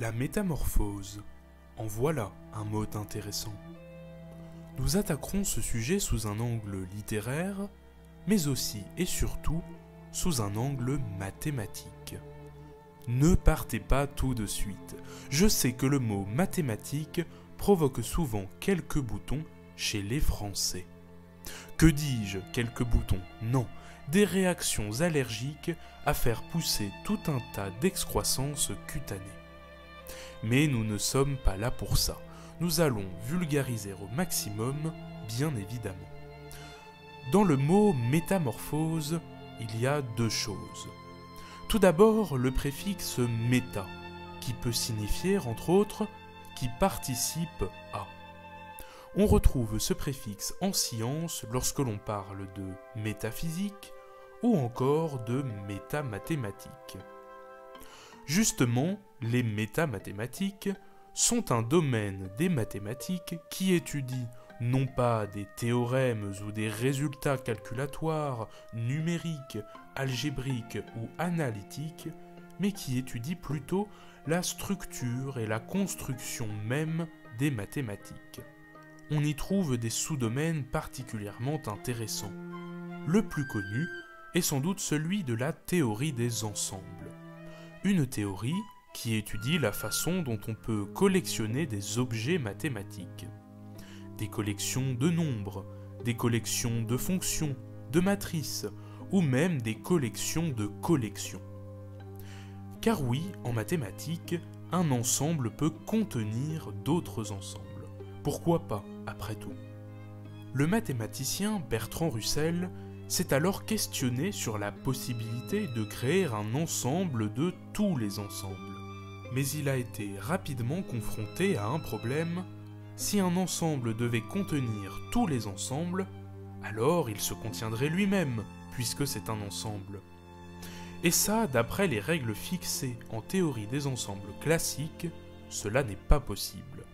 La métamorphose. En voilà un mot intéressant. Nous attaquerons ce sujet sous un angle littéraire, mais aussi et surtout sous un angle mathématique. Ne partez pas tout de suite. Je sais que le mot mathématique provoque souvent quelques boutons chez les Français. Que dis-je, quelques boutons? Non, des réactions allergiques à faire pousser tout un tas d'excroissances cutanées. Mais nous ne sommes pas là pour ça. Nous allons vulgariser au maximum, bien évidemment. Dans le mot métamorphose, il y a deux choses. Tout d'abord, le préfixe méta, qui peut signifier, entre autres, qui participe à. On retrouve ce préfixe en science lorsque l'on parle de métaphysique ou encore de métamathématiques. Justement, les métamathématiques sont un domaine des mathématiques qui étudie non pas des théorèmes ou des résultats calculatoires, numériques, algébriques ou analytiques, mais qui étudie plutôt la structure et la construction même des mathématiques. On y trouve des sous-domaines particulièrement intéressants. Le plus connu est sans doute celui de la théorie des ensembles. Une théorie qui étudie la façon dont on peut collectionner des objets mathématiques. Des collections de nombres, des collections de fonctions, de matrices, ou même des collections de collections. Car oui, en mathématiques, un ensemble peut contenir d'autres ensembles. Pourquoi pas, après tout? Le mathématicien Bertrand Russell s'est alors questionné sur la possibilité de créer un ensemble de tous les ensembles. Mais il a été rapidement confronté à un problème. Si un ensemble devait contenir tous les ensembles, alors il se contiendrait lui-même, puisque c'est un ensemble. Et ça, d'après les règles fixées en théorie des ensembles classiques, cela n'est pas possible.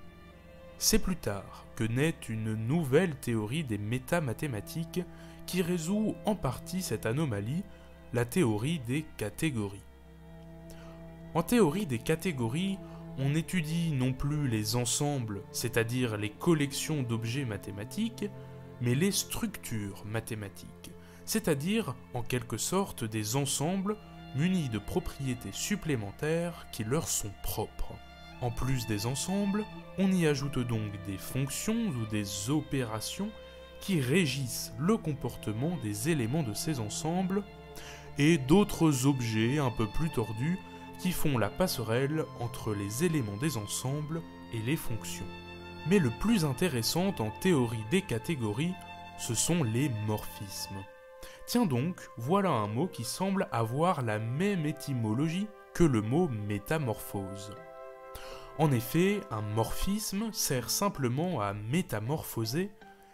C'est plus tard que naît une nouvelle théorie des métamathématiques qui résout en partie cette anomalie, la théorie des catégories. En théorie des catégories, on étudie non plus les ensembles, c'est-à-dire les collections d'objets mathématiques, mais les structures mathématiques, c'est-à-dire en quelque sorte des ensembles munis de propriétés supplémentaires qui leur sont propres. En plus des ensembles, on y ajoute donc des fonctions ou des opérations qui régissent le comportement des éléments de ces ensembles et d'autres objets un peu plus tordus qui font la passerelle entre les éléments des ensembles et les fonctions. Mais le plus intéressant en théorie des catégories, ce sont les morphismes. Tiens donc, voilà un mot qui semble avoir la même étymologie que le mot métamorphose. En effet, un morphisme sert simplement à métamorphoser,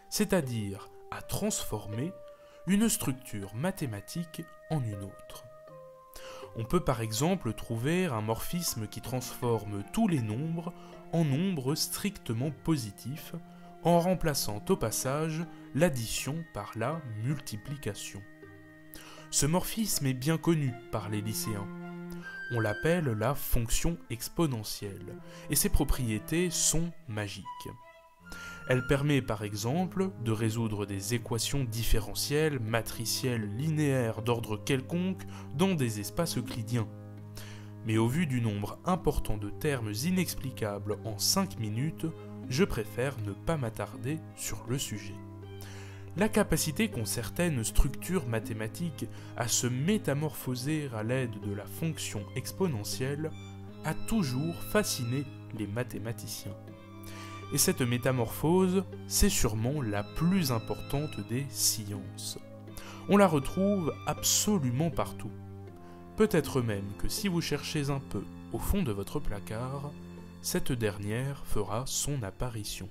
c'est-à-dire à transformer une structure mathématique en une autre. On peut par exemple trouver un morphisme qui transforme tous les nombres en nombres strictement positifs, en remplaçant au passage l'addition par la multiplication. Ce morphisme est bien connu par les lycéens. On l'appelle la fonction exponentielle, et ses propriétés sont magiques. Elle permet par exemple de résoudre des équations différentielles, matricielles, linéaires d'ordre quelconque dans des espaces euclidiens. Mais au vu du nombre important de termes inexplicables en 5 minutes, je préfère ne pas m'attarder sur le sujet. La capacité qu'ont certaines structures mathématiques à se métamorphoser à l'aide de la fonction exponentielle a toujours fasciné les mathématiciens. Et cette métamorphose, c'est sûrement la plus importante des sciences. On la retrouve absolument partout. Peut-être même que si vous cherchez un peu au fond de votre placard, cette dernière fera son apparition.